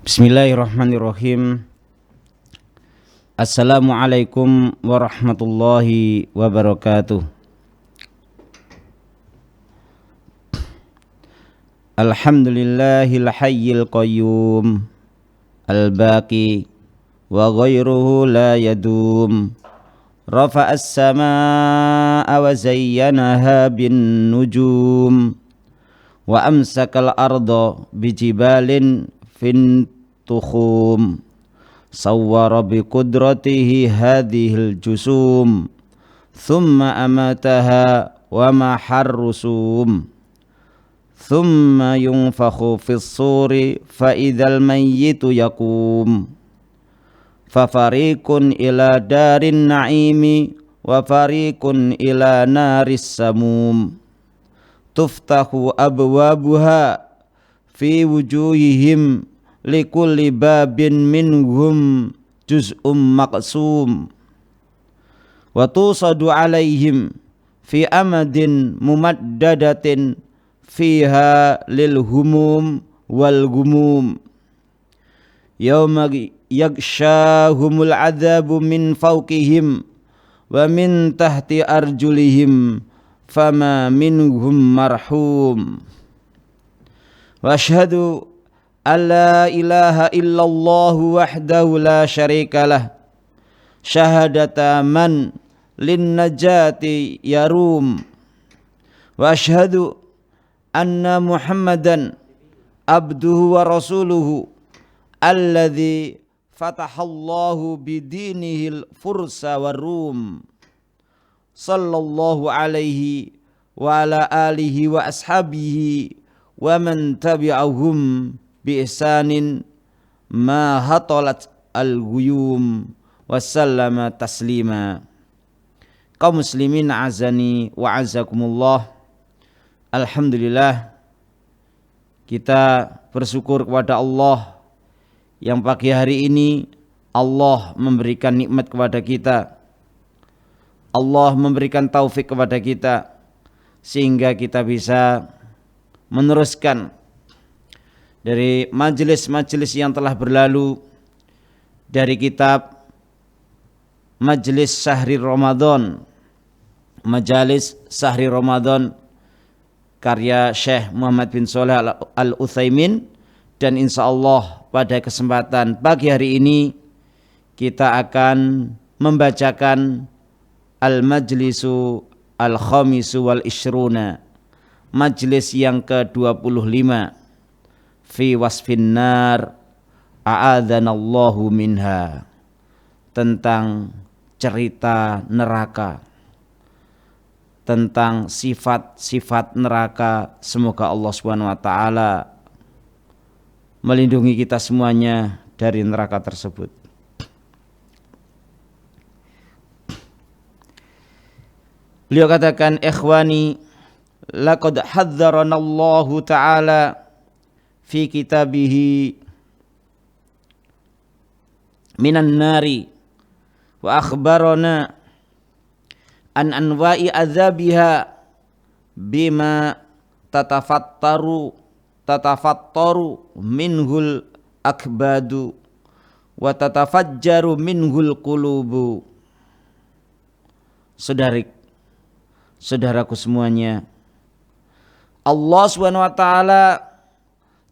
Bismillahirrahmanirrahim. Assalamualaikum warahmatullahi wabarakatuh. Alhamdulillahil hayyil qayyum al-baqi wa ghairuhu la yadum. Rafa'as samaa'a wa zayyanaha bin nujum wa amsakal arda bijibalin fin tukhum sawwara bi qudratihi hadhil jusum thumma amataha wa mahar rusum thumma yunfakhu fis suri fa idzal mayyitu yaqum fa fariqun ila darin na'imi wa fariqun ila naris samum tuftahu abwabuha fi wujuhihim likulli babin minhum juz'um maqsum wa tusadu alaihim fi amadin mumaddadatin fiha lil humum wal gumum yawma yakshahumul adzabu min fawqihim wa min tahti arjulihim fama minhum marhum wa ashhadu alla ilaha illallah wahdahu la syarikalah syahadata man lin najati yarum wa ashhadu anna muhammadan abduhu wa rasuluhu alladzi fatahallahu bidinihil fursa warum sallallahu alaihi wa ala alihi wa ashabihi wa man tabi'ahum bi ihsanin ma hatalat al-ghuyum wassallama taslima. Kaum muslimin azani wa azakumullah. Alhamdulillah, kita bersyukur kepada Allah yang pagi hari ini Allah memberikan nikmat kepada kita. Allah memberikan taufik kepada kita sehingga kita bisa meneruskan dari majelis-majelis yang telah berlalu dari kitab Majelis Syahri Ramadan, Majalis Syahri Ramadan karya Syekh Muhammad bin Shalih Al-Utsaimin, dan insyaallah pada kesempatan pagi hari ini kita akan membacakan Al-Majlisu Al-Khamisu wal-Ishruna, majlis yang ke-25, fi wasfin nar a'adhanallahu minha, tentang cerita neraka, tentang sifat-sifat neraka. Semoga Allah Subhanahu wa taala melindungi kita semuanya dari neraka tersebut. Beliau katakan, ikhwani, laqad hadzaranallahu ta'ala fi kitabihi minan nari wa akhbarana an anwa'i azabiha bima tatafattaru minhul akbadu wa tatafajjaru minhul qulubu. Saudaraku semuanya, Allah Subhanahu wa taala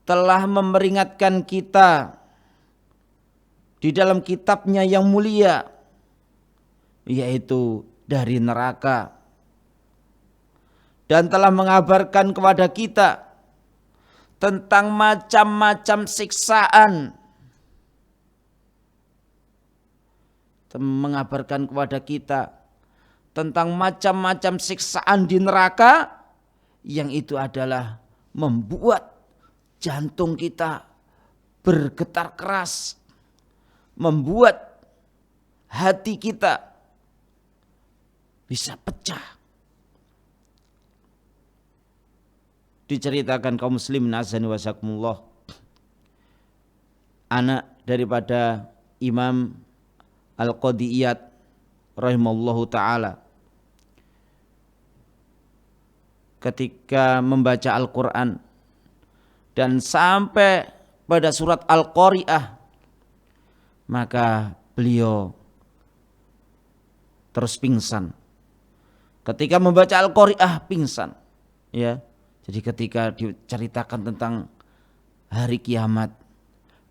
telah memperingatkan kita di dalam kitabnya yang mulia, yaitu dari neraka, dan telah mengabarkan kepada kita tentang macam-macam siksaan, mengabarkan kepada kita tentang macam-macam siksaan di neraka, yang itu adalah membuat jantung kita bergetar keras, membuat hati kita bisa pecah. Diceritakan kaum muslimin azani wa sakumullah, anak daripada Imam Al-Qadiyat rahimallahu ta'ala, ketika membaca Al-Quran dan sampai pada surat Al-Qari'ah, maka beliau terus pingsan. Ketika membaca Al-Qari'ah pingsan, ya. Jadi ketika diceritakan tentang hari kiamat,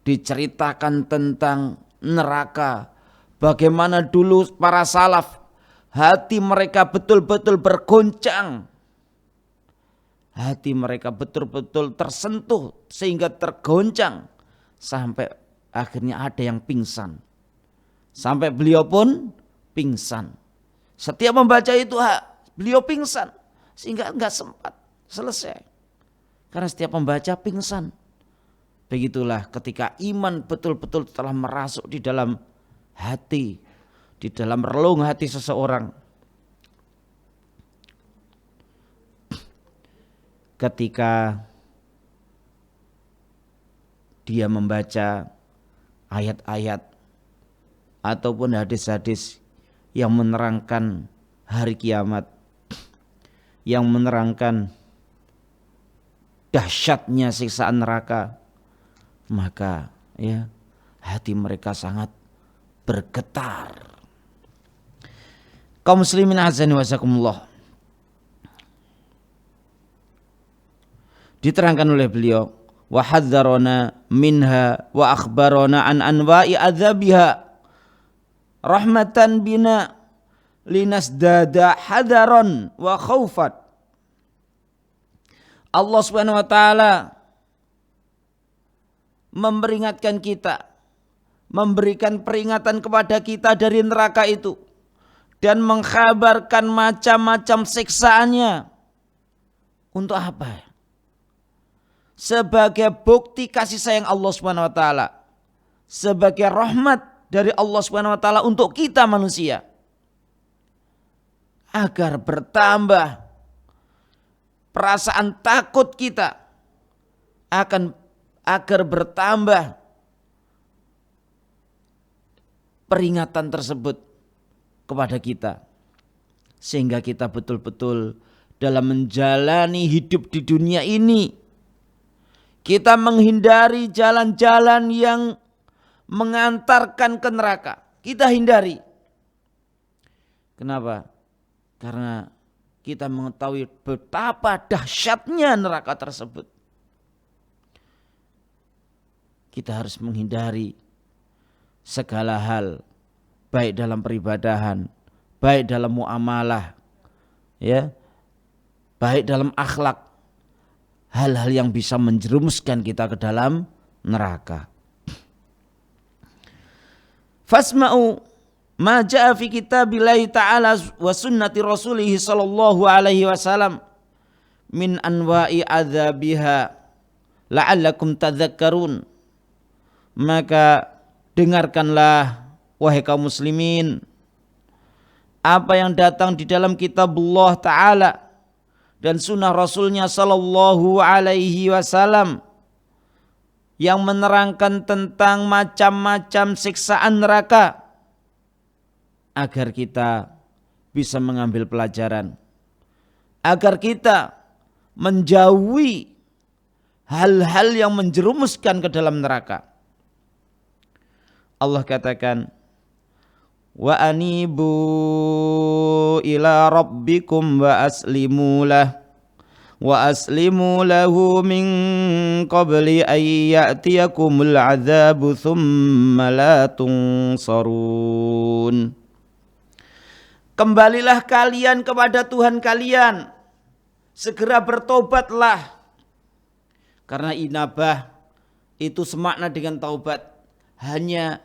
diceritakan tentang neraka, bagaimana dulu para salaf hati mereka betul-betul bergoncang, hati mereka betul-betul tersentuh sehingga tergoncang sampai akhirnya ada yang pingsan, sampai beliau pun pingsan. Setiap membaca itu beliau pingsan sehingga enggak sempat selesai karena setiap membaca pingsan. Begitulah ketika iman betul-betul telah merasuk di dalam hati, di dalam relung hati seseorang. Ketika dia membaca ayat-ayat ataupun hadis-hadis yang menerangkan hari kiamat, yang menerangkan dahsyatnya siksaan neraka, maka ya hati mereka sangat bergetar. Kaum muslimin azani wasakumullah. Diterangkan oleh beliau, wa hadzarana minha wa akhbarana an anwa'i adzabiha rahmatan bina linasdada hadaron wa khaufat. Allah Subhanahu wa taala memperingatkan kita, memberikan peringatan kepada kita dari neraka itu dan mengkhabarkan macam-macam siksaannya. Untuk apa? Sebagai bukti kasih sayang Allah Subhanahu wa taala, sebagai rahmat dari Allah Subhanahu wa taala untuk kita manusia, agar bertambah perasaan takut kita, agar bertambah peringatan tersebut kepada kita, sehingga kita betul-betul dalam menjalani hidup di dunia ini kita menghindari jalan-jalan yang mengantarkan ke neraka. Kita hindari. Kenapa? Karena kita mengetahui betapa dahsyatnya neraka tersebut. Kita harus menghindari segala hal, baik dalam peribadahan, baik dalam muamalah, ya, baik dalam akhlak, hal-hal yang bisa menjerumuskan kita ke dalam neraka. Fasma'u ma ja'a fi kitabillahi ta'ala wa sunnati rasulih sallallahu alaihi wasallam min anwa'i adzabiha la'allakum tadhakkarun. Maka dengarkanlah wahai kaum muslimin apa yang datang di dalam kitabullah ta'ala dan sunnah Rasulnya sallallahu alaihi wasallam yang menerangkan tentang macam-macam siksaan neraka, agar kita bisa mengambil pelajaran, agar kita menjauhi hal-hal yang menjerumuskan ke dalam neraka. Allah katakan, wa anibu ila rabbikum wa aslimu lahu min qabli an ya'tiyakumul adzabu thumma la tunsarun. Kembalilah kalian kepada Tuhan kalian, segera bertobatlah. Karena inabah itu semakna dengan taubat, hanya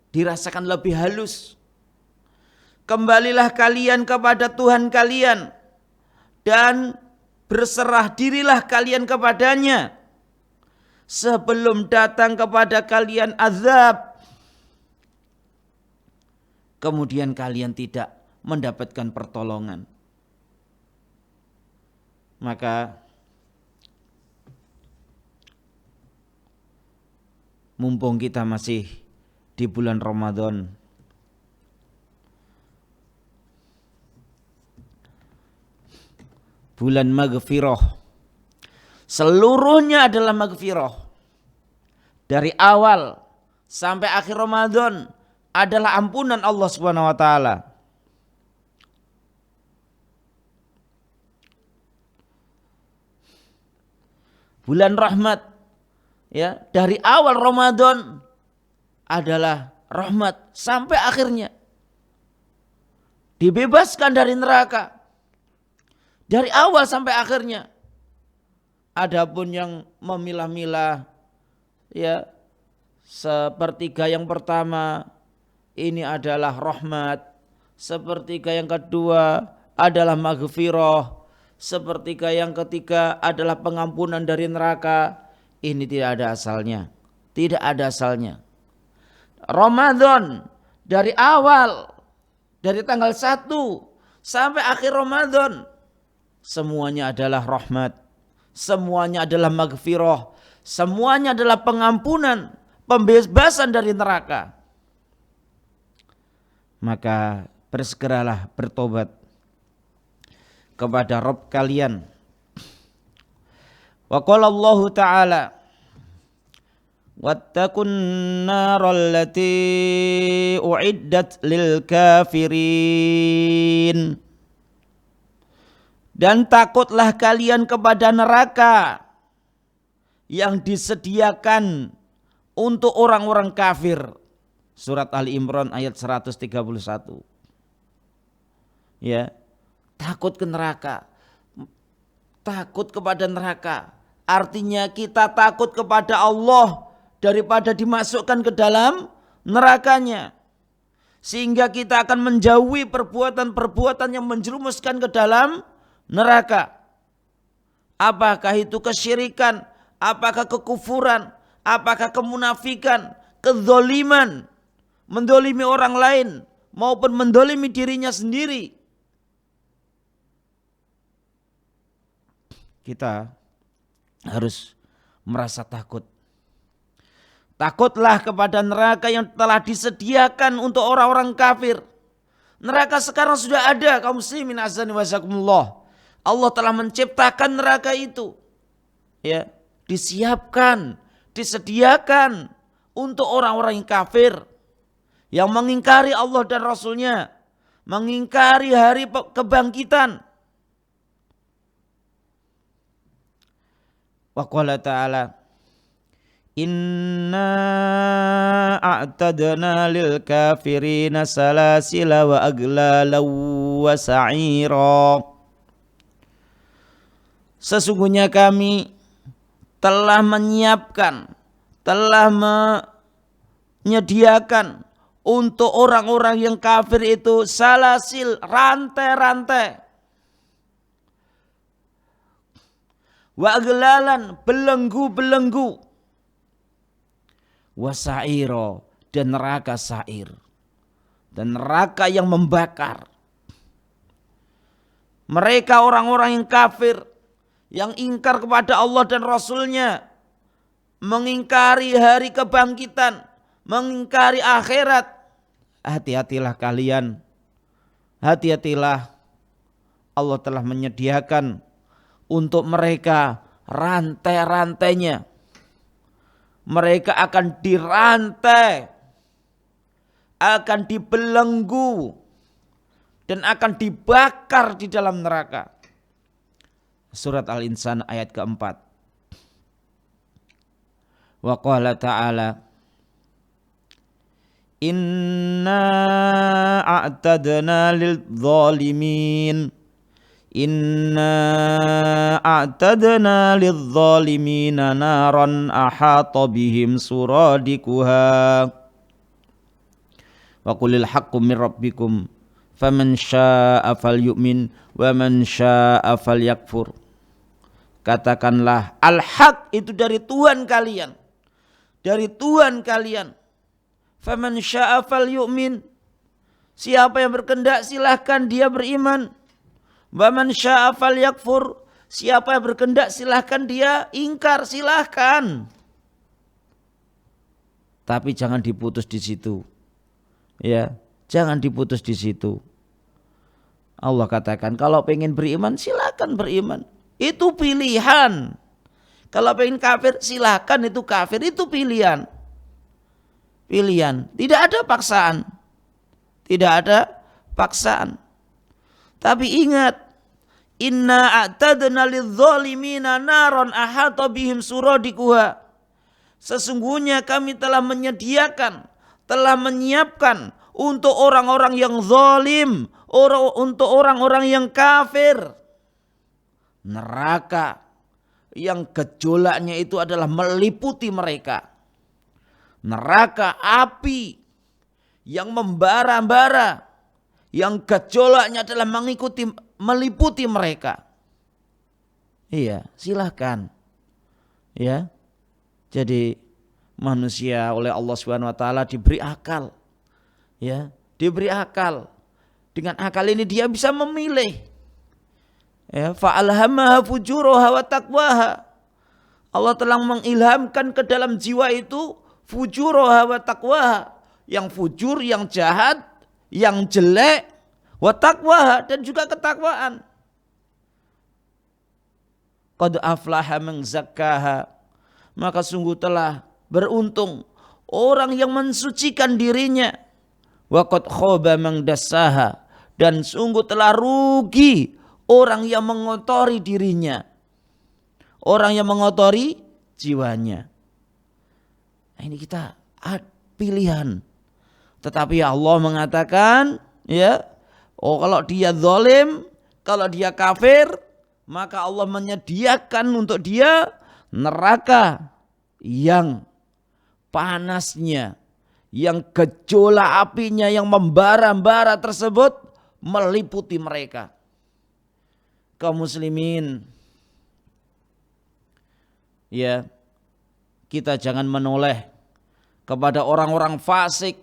dirasakan lebih halus. Kembalilah kalian kepada Tuhan kalian dan berserah dirilah kalian kepadanya sebelum datang kepada kalian azab, kemudian kalian tidak mendapatkan pertolongan. Maka mumpung kita masih di bulan Ramadan, bulan maghfirah, seluruhnya adalah maghfirah, dari awal sampai akhir Ramadan adalah ampunan Allah Subhanahu wa taala. Bulan rahmat, ya, dari awal Ramadan adalah rahmat sampai akhirnya. Dibebaskan dari neraka dari awal sampai akhirnya. Adapun yang memilah-milah, ya, sepertiga yang pertama ini adalah rahmat, sepertiga yang kedua adalah maghfirah, sepertiga yang ketiga adalah pengampunan dari neraka. Ini tidak ada asalnya. Tidak ada asalnya. Ramadan dari awal, dari tanggal 1 sampai akhir Ramadan, semuanya adalah rahmat, semuanya adalah maghfirah, semuanya adalah pengampunan, pembebasan dari neraka. Maka bersegeralah bertobat kepada Rabb kalian. Wa qala Allah Ta'ala, wattaqun naral lati uiddat lil kafirin. Dan takutlah kalian kepada neraka yang disediakan untuk orang-orang kafir. Surat Ali Imran ayat 131. Ya, takut ke neraka. Takut kepada neraka. Artinya kita takut kepada Allah daripada dimasukkan ke dalam nerakanya. Sehingga kita akan menjauhi perbuatan-perbuatan yang menjerumuskan ke dalam neraka. Apakah itu kesyirikan, apakah kekufuran, apakah kemunafikan, kezaliman, mendolimi orang lain maupun mendolimi dirinya sendiri. Kita harus merasa takut. Takutlah kepada neraka yang telah disediakan untuk orang-orang kafir. Neraka sekarang sudah ada, kaum muslimin azani wasakumullah. Allah telah menciptakan neraka itu. Ya, disiapkan, disediakan untuk orang-orang yang kafir, yang mengingkari Allah dan Rasulnya, mengingkari hari kebangkitan. Wa qala ta'ala, inna a'tadna lil kafirina salasila wa aglalan wa sa'ira. Sesungguhnya kami telah menyiapkan, telah menyediakan untuk orang-orang yang kafir itu salasil, rantai-rantai, wa aglalan, belenggu-belenggu, wa sa'ira, dan neraka sa'ir, dan neraka yang membakar. Mereka orang-orang yang kafir, yang ingkar kepada Allah dan Rasulnya, mengingkari hari kebangkitan, mengingkari akhirat. Hati-hatilah kalian, hati-hatilah. Allah telah menyediakan untuk mereka rantai-rantainya. Mereka akan dirantai, akan dibelenggu, dan akan dibakar di dalam neraka. Surat Al-Insan ayat keempat. Wa qala ta'ala, inna a'tadna lil zalimin, inna a'tadna lil zalimina naran ahata bihim suradikuha wa qulil haqqu min rabbikum faman syaa'a falyu'min wa man syaa'a falyakfur. Katakanlah al-haq itu dari Tuhan kalian, dari Tuhan kalian. Faman syaa'a falyu'min, siapa yang berkehendak silahkan dia beriman. Wa man syaa'a falyakfur, siapa yang berkehendak silahkan dia ingkar, silahkan. Tapi jangan diputus di situ. Ya, jangan diputus di situ. Allah katakan kalau pengen beriman silakan beriman. Itu pilihan. Kalau pengen kafir silakan, itu kafir, itu pilihan. Pilihan, tidak ada paksaan. Tidak ada paksaan. Tapi ingat, inna a'tadna lidzalimina naron ahata bihim suradikuha. Sesungguhnya kami telah menyediakan, telah menyiapkan untuk orang-orang yang zalim, untuk orang-orang yang kafir, neraka yang gejolaknya itu adalah meliputi mereka. Neraka api yang membara-bara, yang gejolaknya adalah meliputi mereka. Iya, silahkan. Ya. Jadi manusia oleh Allah Subhanahu wa taala diberi akal. Ya, diberi akal. Dengan akal ini dia bisa memilih. Ya, fa'alhamaha fujuraha wa taqwaha. Allah telah mengilhamkan ke dalam jiwa itu fujuraha wa taqwaha. Yang fujur, yang jahat, yang jelek, wa taqwaha, dan juga ketakwaan. Qad aflaha man zakkaha. Maka sungguh telah beruntung orang yang mensucikan dirinya. Wa qad khaba man dassaha, dan sungguh telah rugi orang yang mengotori dirinya. Orang yang mengotori jiwanya. Nah, ini kita pilihan. Tetapi Allah mengatakan, ya, kalau dia zalim, kalau dia kafir, maka Allah menyediakan untuk dia neraka yang panasnya, yang gejolak apinya yang membara-bara tersebut meliputi mereka. Kaum muslimin, ya, kita jangan menoleh kepada orang-orang fasik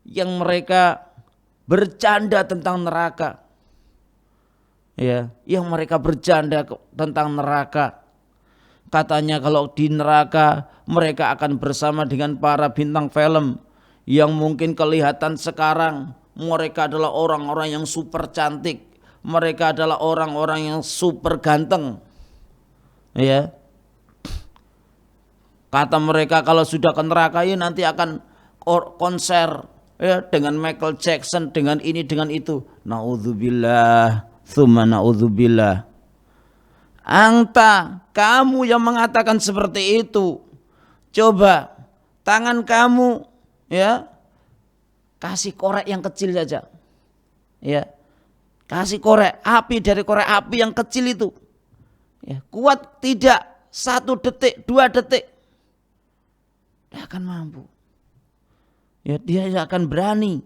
yang mereka bercanda tentang neraka. Ya, yang mereka bercanda tentang neraka. Katanya kalau di neraka mereka akan bersama dengan para bintang film yang mungkin kelihatan sekarang mereka adalah orang-orang yang super cantik, mereka adalah orang-orang yang super ganteng. Ya. Kata mereka kalau sudah ke neraka ini nanti akan konser, ya, dengan Michael Jackson, dengan ini, dengan itu. Naudzubillah, tsumma naudzubillah. Anta, kamu yang mengatakan seperti itu, coba tangan kamu, ya, kasih korek yang kecil saja, ya, kasih korek api dari korek api yang kecil itu, ya, kuat tidak 1 detik 2 detik, dia akan mampu, ya, dia akan berani.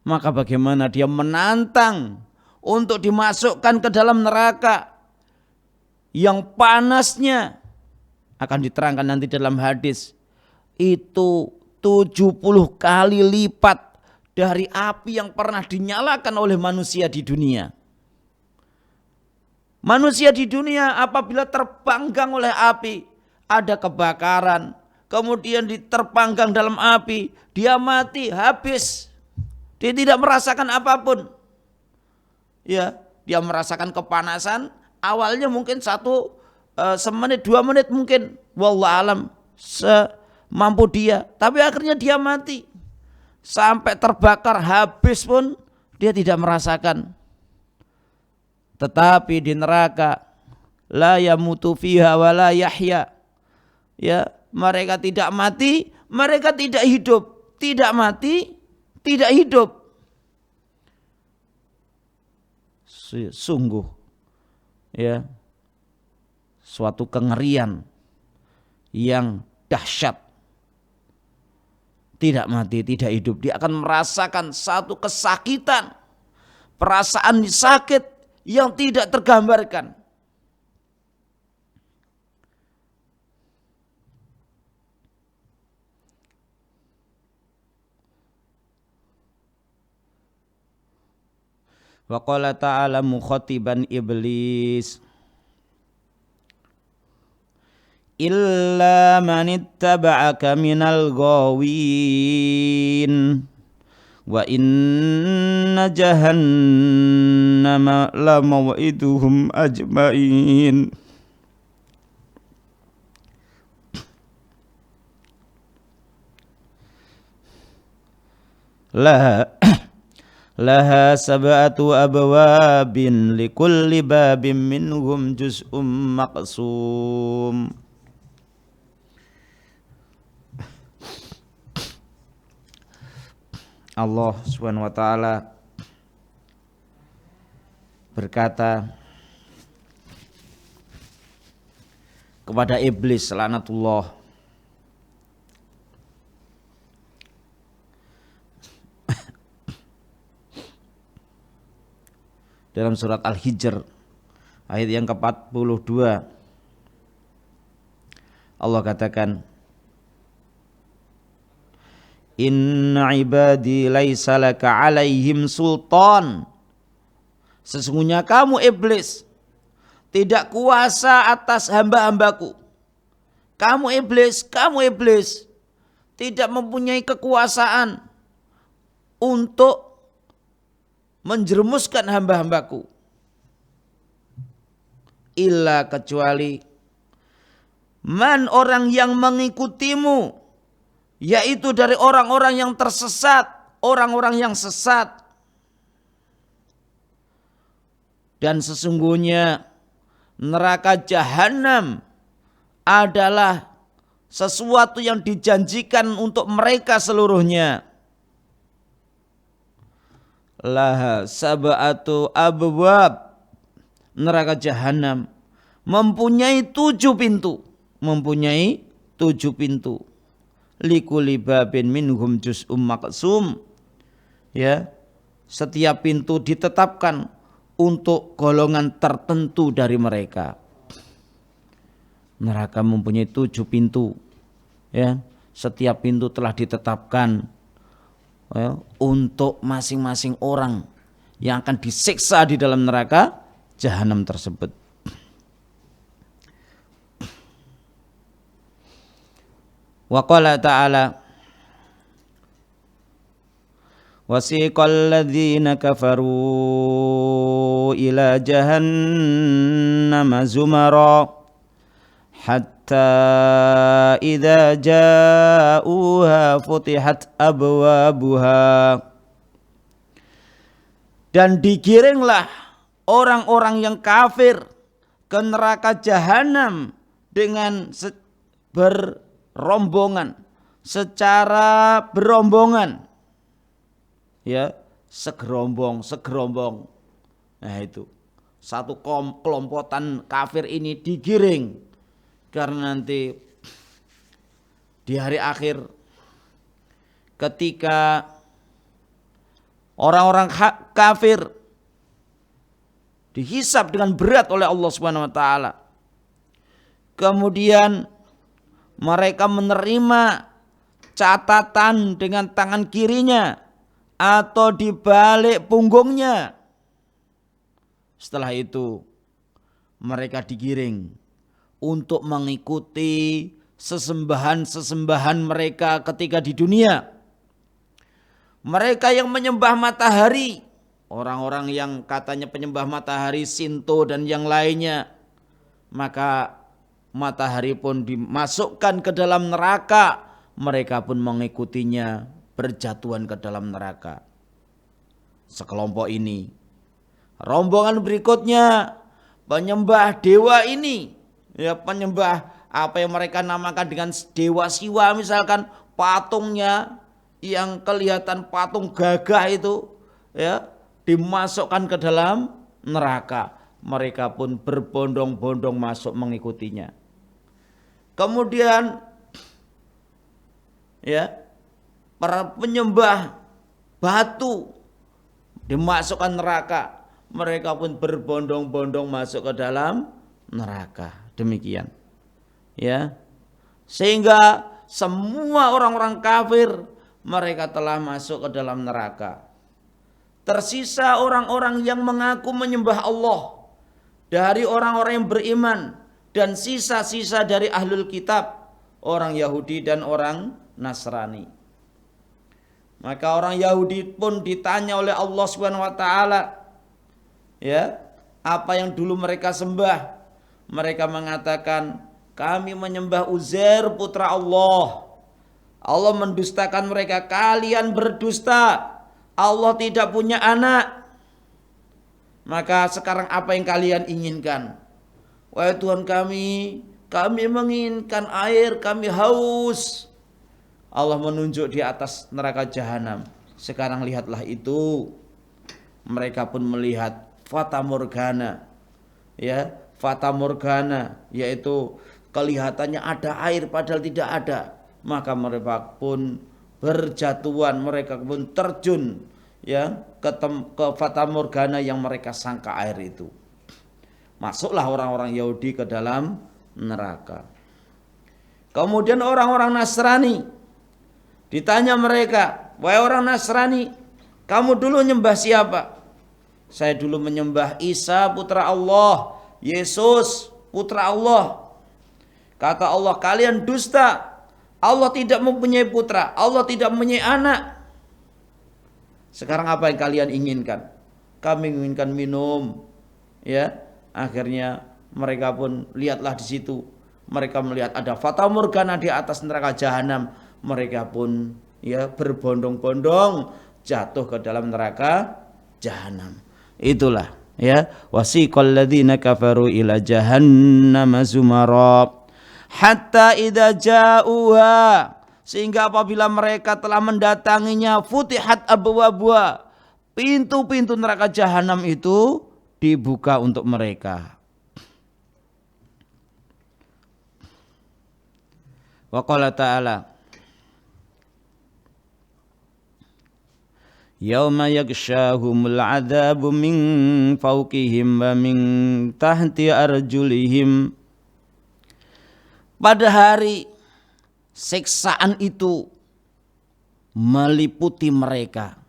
Maka bagaimana dia menantang untuk dimasukkan ke dalam neraka yang panasnya akan diterangkan nanti dalam hadis itu 70 kali lipat dari api yang pernah dinyalakan oleh manusia di dunia. Manusia di dunia apabila terpanggang oleh api, ada kebakaran, kemudian terpanggang dalam api, dia mati, habis. Dia tidak merasakan apapun. Ya, dia merasakan kepanasan. Awalnya mungkin semenit 2 menit mungkin, wallahu alam, semampu dia. Tapi akhirnya dia mati. Sampai terbakar habis pun dia tidak merasakan. Tetapi di neraka la yamutu fiha wa la yahya. Ya, mereka tidak mati, mereka tidak hidup. Tidak mati, tidak hidup. Sungguh, ya, suatu kengerian yang dahsyat. Tidak mati, tidak hidup. Dia akan merasakan satu kesakitan, perasaan sakit yang tidak tergambarkan. Wa qala ta'ala mukhatiban iblis, illa man ittaba'aka minal ghawin wa inna jahannama la maw'iduhum ajmain. laha laha sab'atu abwabin likulli babin minhum juz'um maqsum. Allah Subhanahu wa taala berkata kepada iblis laknatullah, dalam surat Al-Hijr ayat yang ke-42 Allah katakan, inna ibadi laisa laka alaihim sultan. Sesungguhnya kamu iblis tidak kuasa atas hamba-hambaku. Kamu iblis tidak mempunyai kekuasaan untuk menjerumuskan hamba-hambaku. Illa kecuali man orang yang mengikutimu, yaitu dari orang-orang yang tersesat, orang-orang yang sesat. Dan sesungguhnya neraka jahanam adalah sesuatu yang dijanjikan untuk mereka seluruhnya. Laha sab'atu abwab. Neraka jahanam mempunyai 7 pintu. Likulli babin minhum juz'um maqsum. Ya, setiap pintu ditetapkan untuk golongan tertentu dari mereka. Neraka mempunyai 7 pintu. Ya, setiap pintu telah ditetapkan untuk masing-masing orang yang akan disiksa di dalam neraka jahanam tersebut. Wa qala ta'ala, wasiqal ladzina kafaru ila jahannama zumara hatta idza ja'uha futihat abwabuha. Dan digiringlah orang-orang yang kafir ke neraka jahanam dengan berombongan, secara berombongan. Ya, segerombong. Nah itu, satu kelompokan kafir ini digiring karena nanti di hari akhir ketika orang-orang kafir dihisab dengan berat oleh Allah Subhanahu wa taala, kemudian mereka menerima catatan dengan tangan kirinya atau di balik punggungnya. Setelah itu mereka digiring untuk mengikuti sesembahan-sesembahan mereka ketika di dunia. Mereka yang menyembah matahari, orang-orang yang katanya penyembah matahari, Shinto dan yang lainnya, maka matahari pun dimasukkan ke dalam neraka. Mereka pun mengikutinya, berjatuhan ke dalam neraka. Sekelompok ini. Rombongan berikutnya penyembah dewa ini, ya, penyembah apa yang mereka namakan dengan dewa Siwa, misalkan patungnya yang kelihatan patung gagah itu, ya, dimasukkan ke dalam neraka. Mereka pun berbondong-bondong masuk mengikutinya. Kemudian ya, para penyembah batu dimasukkan neraka, mereka pun berbondong-bondong masuk ke dalam neraka. Demikian, ya, sehingga semua orang-orang kafir mereka telah masuk ke dalam neraka. Tersisa orang-orang yang mengaku menyembah Allah dari orang-orang yang beriman, dan sisa-sisa dari ahlul kitab, orang Yahudi dan orang Nasrani. Maka orang Yahudi pun ditanya oleh Allah Subhanahu wa taala, ya, apa yang dulu mereka sembah? Mereka mengatakan, kami menyembah Uzair putra Allah. Allah mendustakan mereka, kalian berdusta. Allah tidak punya anak. Maka sekarang apa yang kalian inginkan? Wahai Tuhan kami menginginkan air, kami haus. Allah menunjuk di atas neraka jahanam. Sekarang lihatlah itu. Mereka pun melihat fata morgana. Ya, fata morgana yaitu kelihatannya ada air padahal tidak ada. Maka mereka pun berjatuhan, mereka pun terjun ya ke fata morgana yang mereka sangka air itu. Masuklah orang-orang Yahudi ke dalam neraka. Kemudian orang-orang Nasrani ditanya mereka, wahai orang Nasrani, kamu dulu nyembah siapa? Saya dulu menyembah Isa putra Allah, Yesus putra Allah. Kata Allah, kalian dusta. Allah tidak mempunyai putra, Allah tidak mempunyai anak. Sekarang apa yang kalian inginkan? Kami inginkan minum. Ya, akhirnya mereka pun lihatlah di situ. Mereka melihat ada fata morgana di atas neraka jahanam. Mereka pun ya berbondong-bondong jatuh ke dalam neraka jahanam. Itulah ya, wasiqal ladzina kafaru ila jahannam zumara hatta idza ja'uha, sehingga apabila mereka telah mendatanginya, futihat abwabuha, pintu-pintu neraka jahanam itu dibuka untuk mereka. Wa qala ta'ala, yauma yakshahumul adzabu min fawqihim wa min tahti arjulihim. Pada hari siksaan itu meliputi mereka.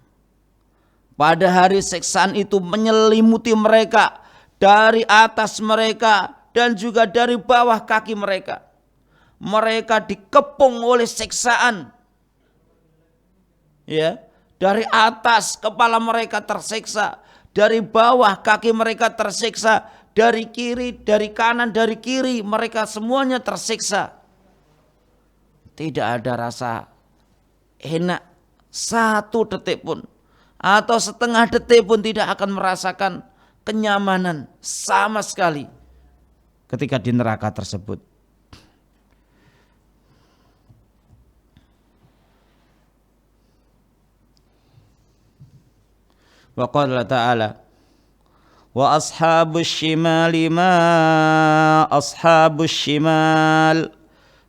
Pada hari siksaan itu menyelimuti mereka dari atas mereka dan juga dari bawah kaki mereka. Mereka dikepung oleh siksaan. Ya, dari atas kepala mereka tersiksa, dari bawah kaki mereka tersiksa, dari kiri, dari kanan, dari kiri, mereka semuanya tersiksa. Tidak ada rasa enak satu detik pun, atau setengah detik pun tidak akan merasakan kenyamanan sama sekali ketika di neraka tersebut. Wa qala ta'ala, wa ashabus shimali ma ashabus shimal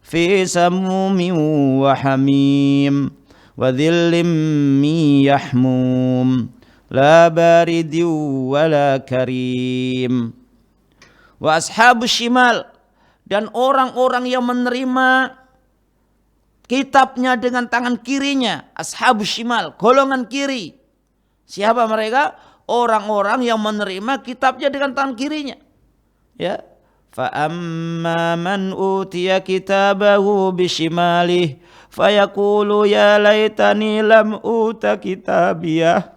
fi samumin wa hamim wa dhillim min yahmum la baridin wa la karim. Wa ashabus shimal, dan orang-orang yang menerima kitabnya dengan tangan kirinya, ashabus shimal, golongan kiri. Siapa mereka? Orang-orang yang menerima kitabnya dengan tangan kirinya. Ya. Fa amma man utiya kitabahu bishimalih fayaqulu ya laitani lam uta kitabiyah.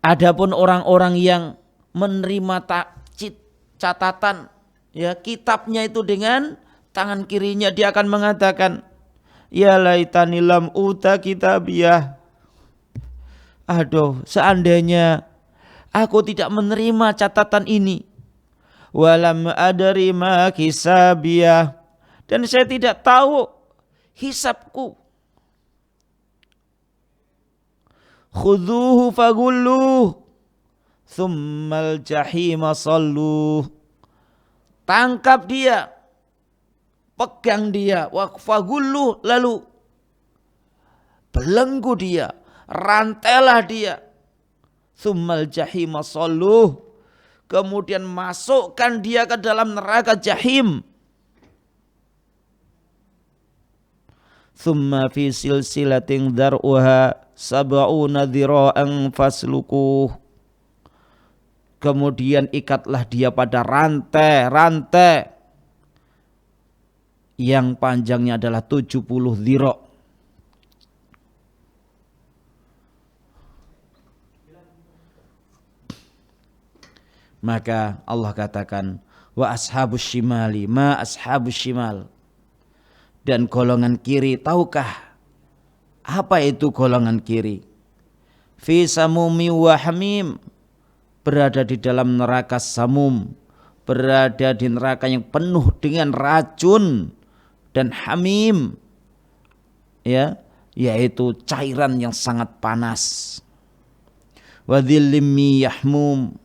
Adapun orang-orang yang menerima catatan ya kitabnya itu dengan tangan kirinya, dia akan mengatakan, ya laitani lam uta kitabiyah. Aduh, seandainya aku tidak menerima catatan ini. Walam adri ma hisabiyah, dan saya tidak tahu hisabku. Khudhuhu fagulluh thummal jahima salluh. Tangkap dia, pegang dia, fagulluh, lalu belenggu dia, rantailah dia. Thummal jahima salluh, kemudian masukkan dia ke dalam neraka jahim. Thumma fi silsilatin dar'uha sab'una dhira'an faslukuh. Kemudian ikatlah dia pada rantai yang panjangnya adalah 70 dhira'. Maka Allah katakan, wa ashabus shimali ma ashabus shimal. Dan golongan kiri, tahukah apa itu golongan kiri? Fi samumi wa hamim, berada di dalam neraka samum, berada di neraka yang penuh dengan racun dan hamim, ya, yaitu cairan yang sangat panas. Wa dhillim yahmum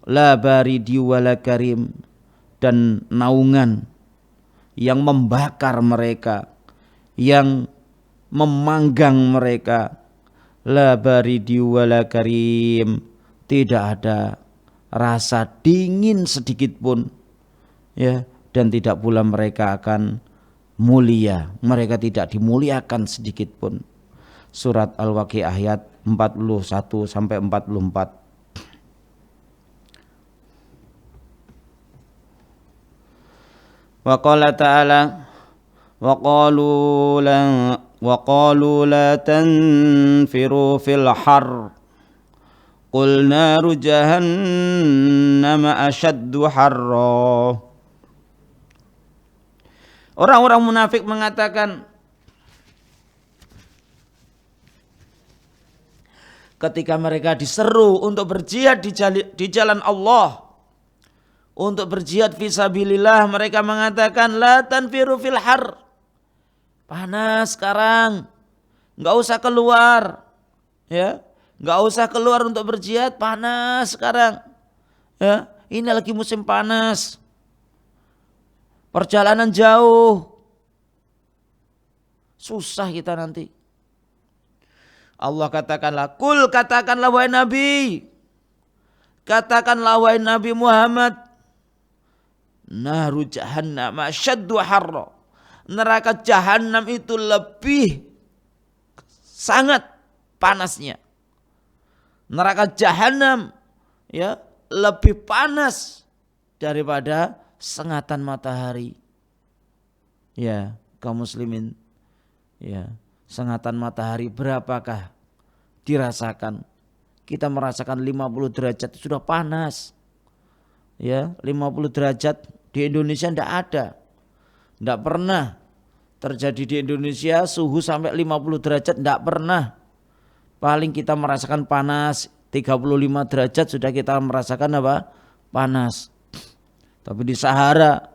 la baridi wala karim, dan naungan yang membakar mereka, yang memanggang mereka. La baridi wala karim, tidak ada rasa dingin sedikit pun, ya, dan tidak pula mereka akan mulia, mereka tidak dimuliakan sedikit pun. Surat Al-Waqiah ayat 41 sampai 44. Wa qala ta'ala wa qalu la tanfiru fil har qul naru jahannam ashaddu harra. Orang-orang munafik mengatakan ketika mereka diseru untuk berjihad di jalan Allah, untuk berjihad fisabilillah, mereka mengatakan la tanfiru fil har, panas sekarang, enggak usah keluar, ya, enggak usah keluar untuk berjihad, panas sekarang, ya, ini lagi musim panas, perjalanan jauh, susah kita nanti. Allah katakanlah, kul, katakanlah wahai Nabi, katakanlah wahai Nabi Muhammad, naru jahannam asyaddu harra, neraka jahanam itu lebih sangat panasnya. Neraka jahanam, ya, lebih panas daripada sengatan matahari. Ya, kaum muslimin, ya, sengatan matahari berapakah dirasakan? Kita merasakan 50 derajat sudah panas. Ya, 50 derajat di Indonesia tidak ada. Tidak pernah terjadi di Indonesia suhu sampai 50 derajat, tidak pernah. Paling kita merasakan panas 35 derajat sudah kita merasakan apa? Panas. Tapi di Sahara,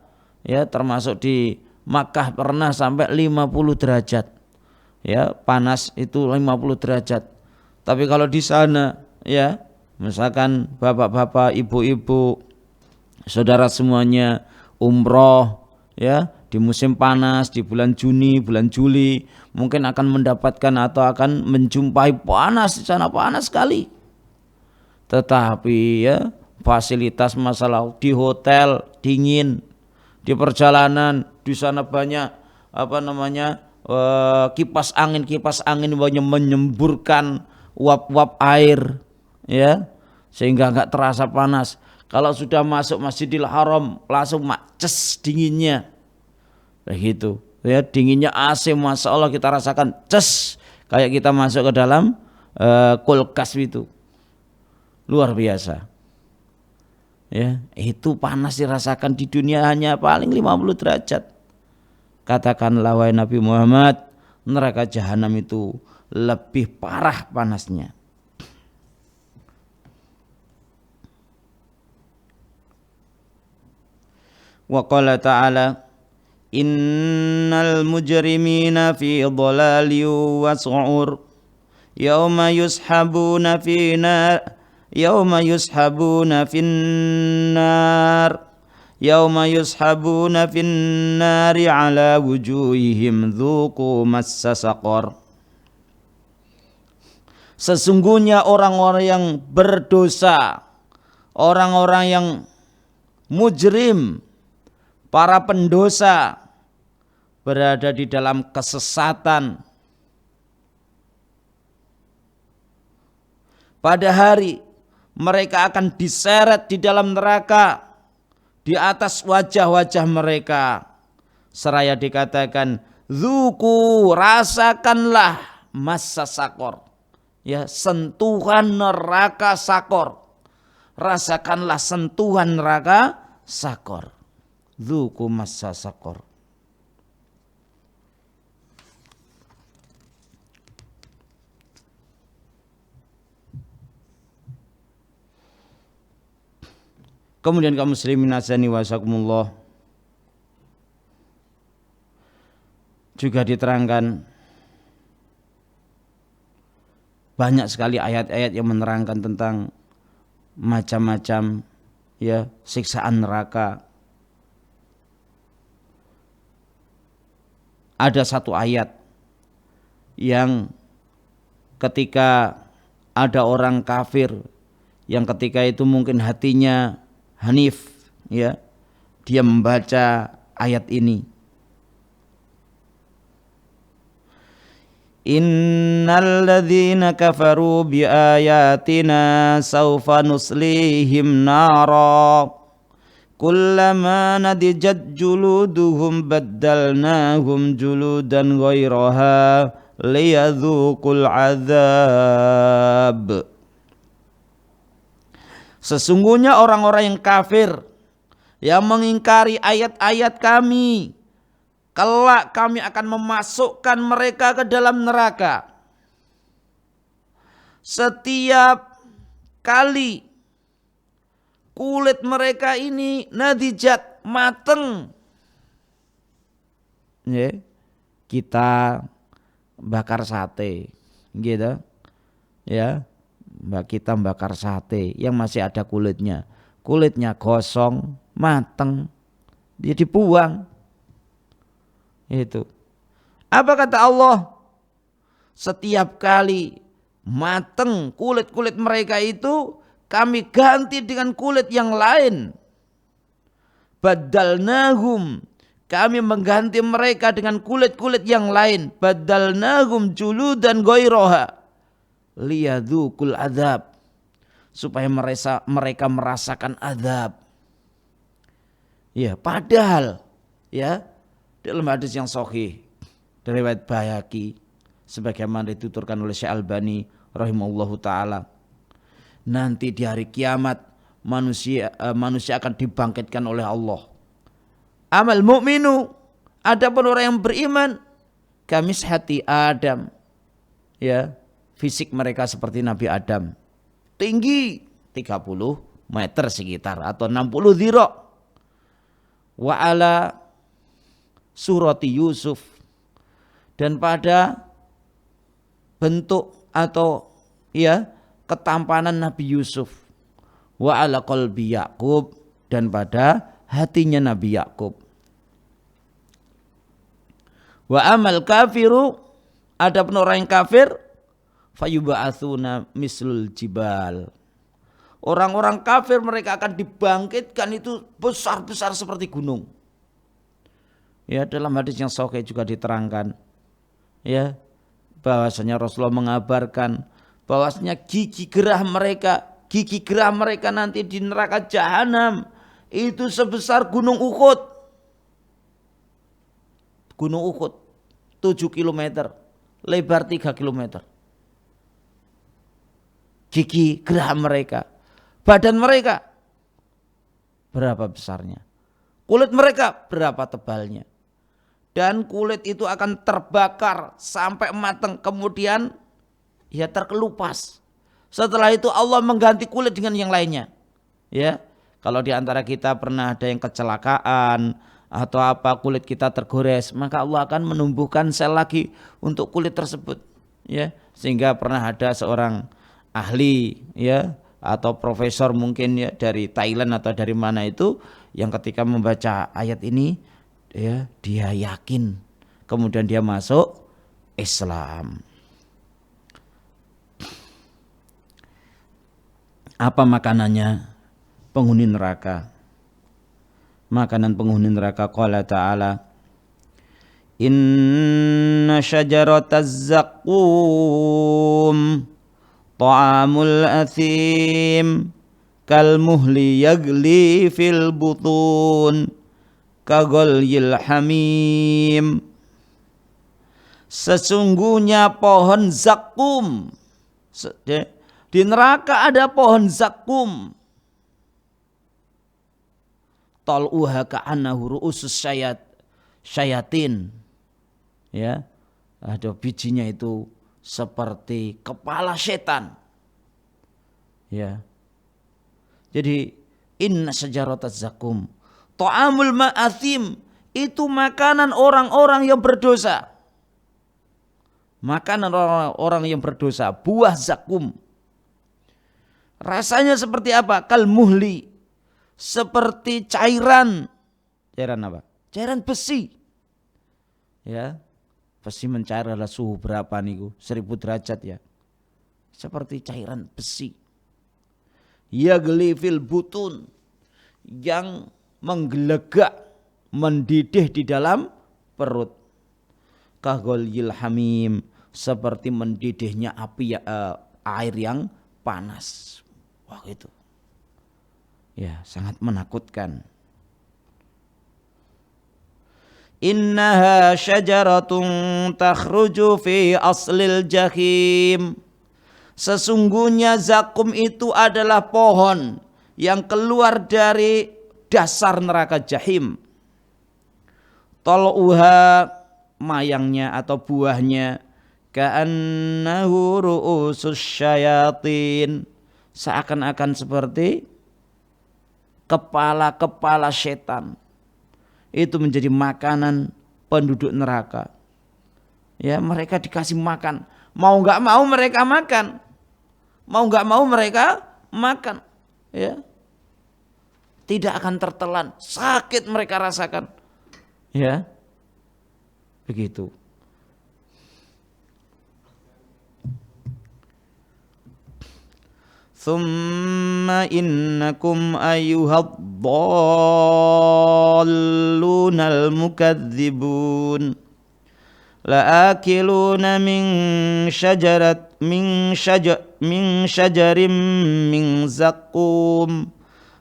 ya, termasuk di Makkah pernah sampai 50 derajat. Ya, panas itu 50 derajat. Tapi kalau di sana, ya, misalkan bapak-bapak, ibu-ibu, saudara semuanya umroh, ya, di musim panas, di bulan Juni, bulan Juli, mungkin akan mendapatkan atau akan menjumpai panas di sana, panas sekali. Tetapi, ya, fasilitas masalah di hotel dingin, di perjalanan di sana banyak kipas angin banyak menyemburkan uap-uap air, ya, sehingga enggak terasa panas. Kalau sudah masuk Masjidil Haram langsung ces dinginnya, begitu, ya, dinginnya AC, masya Allah kita rasakan ces kayak kita masuk ke dalam kulkas itu, luar biasa. Ya, itu panas dirasakan di dunia hanya paling 50 derajat. Katakanlah wahai Nabi Muhammad, neraka jahanam itu lebih parah panasnya. Wa qala ta'ala innal mujrimina fi dhalalin wa su'ur yauma yushabuna fin nar ala wujuhihim dhuqu massa saqar. Sesungguhnya orang-orang yang berdosa, orang-orang yang mujrim, para pendosa, berada di dalam kesesatan. Pada hari mereka akan diseret di dalam neraka, di atas wajah-wajah mereka, seraya dikatakan, zuku, rasakanlah massa sakor, ya, sentuhan neraka sakor. rasakanlah sentuhan neraka sakor. Dzuqu massa sakor. Kemudian kaum muslimin azani wasakumullah, juga diterangkan banyak sekali ayat-ayat yang menerangkan tentang macam-macam ya siksaan neraka. Ada satu ayat yang ketika ada orang kafir yang ketika itu mungkin hatinya hanif, ya, dia membaca ayat ini. Innal ladzina kafaru bi ayatina sawfa nuslihim nara kullama nadijat juluduhum baddalnahum juludan ghairaha liyadzuqul azab. Sesungguhnya orang-orang yang kafir yang mengingkari ayat-ayat kami, kelak kami akan memasukkan mereka ke dalam neraka. Setiap kali kulit mereka ini nadijat, mateng, ya, kita bakar sate, gitu, ya. Kita bakar sate yang masih ada kulitnya gosong, mateng, dia dibuang. Itu. Apa kata Allah? Setiap kali mateng kulit-kulit mereka itu, kami ganti dengan kulit yang lain. Badalnahum, kami mengganti mereka dengan kulit-kulit yang lain. Badalnahum juludan ghairaha liyadzukul azab, supaya mereka merasakan azab. Ya, padahal ya dalam hadis yang sahih dari riwayat Baihaqi sebagaimana dituturkan oleh Syekh Albani rahimahullahu taala, nanti di hari kiamat manusia akan dibangkitkan oleh Allah. Amal mukminu, adapun orang yang beriman, kamishati Adam, ya, fisik mereka seperti Nabi Adam, tinggi 30 meter sekitar atau 60 dhira. Wa ala surati Yusuf, dan pada bentuk atau ya ketampanan Nabi Yusuf. Wa ala qalbi Yaqub, dan pada hatinya Nabi Yaqub. Wa amal kafiru, adapun orang yang kafir, fayuba'atsuna mislul jibal. Orang-orang kafir mereka akan dibangkitkan itu besar-besar seperti gunung. Ya, dalam hadis yang sahih juga diterangkan, ya, bahwasanya Rasulullah mengabarkan bahwasanya gigi gerah mereka nanti di neraka jahanam itu sebesar gunung Uhud. Gunung Uhud 7 km, lebar 3 km. Gigi gerah mereka, badan mereka berapa besarnya, kulit mereka berapa tebalnya, dan kulit itu akan terbakar sampai matang, kemudian ya terkelupas. Setelah itu Allah mengganti kulit dengan yang lainnya. Ya, kalau di antara kita pernah ada yang kecelakaan atau apa, kulit kita tergores, maka Allah akan menumbuhkan sel lagi untuk kulit tersebut. Ya, sehingga pernah ada seorang ahli, ya, atau profesor mungkin ya dari Thailand atau dari mana itu, yang ketika membaca ayat ini, ya, dia yakin, kemudian dia masuk Islam. Apa makanannya penghuni neraka? Makanan penghuni neraka, qala ta'ala, inna syajarataz zaqqum ta'amul athim kal muhli yagli fil butun kaghalyil hamim. Sesungguhnya pohon zakum, di neraka ada pohon zakum. tal'uha ka'annahu ru'usus syayatin. Ya, ada bijinya itu seperti kepala setan. Ya. Jadi inna syajarataz zakum ta'amul ma'athim, itu makanan orang-orang yang berdosa. Makanan orang-orang yang berdosa, buah zakum. Rasanya seperti apa? Kal muhli, seperti cairan. Cairan apa? Cairan besi. Ya. Besi mencair adalah suhu berapa niku? 1000 derajat ya. Seperti cairan besi. Yagli fil butun, yang menggelegak, mendidih di dalam perut. Kahghalyil hamim, seperti mendidihnya api air yang panas. Wah itu. Ya, sangat menakutkan. Innaha syajaratun takhruju fi aslil jahim. Sesungguhnya zakum itu adalah pohon yang keluar dari dasar neraka jahim. Tal'uha, mayangnya atau buahnya, ka'annahu ru'usus syayatin, seakan-akan seperti kepala-kepala setan. Itu menjadi makanan penduduk neraka. Ya, mereka dikasih makan, mau nggak mau mereka makan, mau nggak mau mereka makan. Ya, tidak akan tertelan, sakit mereka rasakan. Ya, begitu. Thumma innakum ayyuhad-dhallunal mukadzibun la'akiluna min syajarin min zaqqum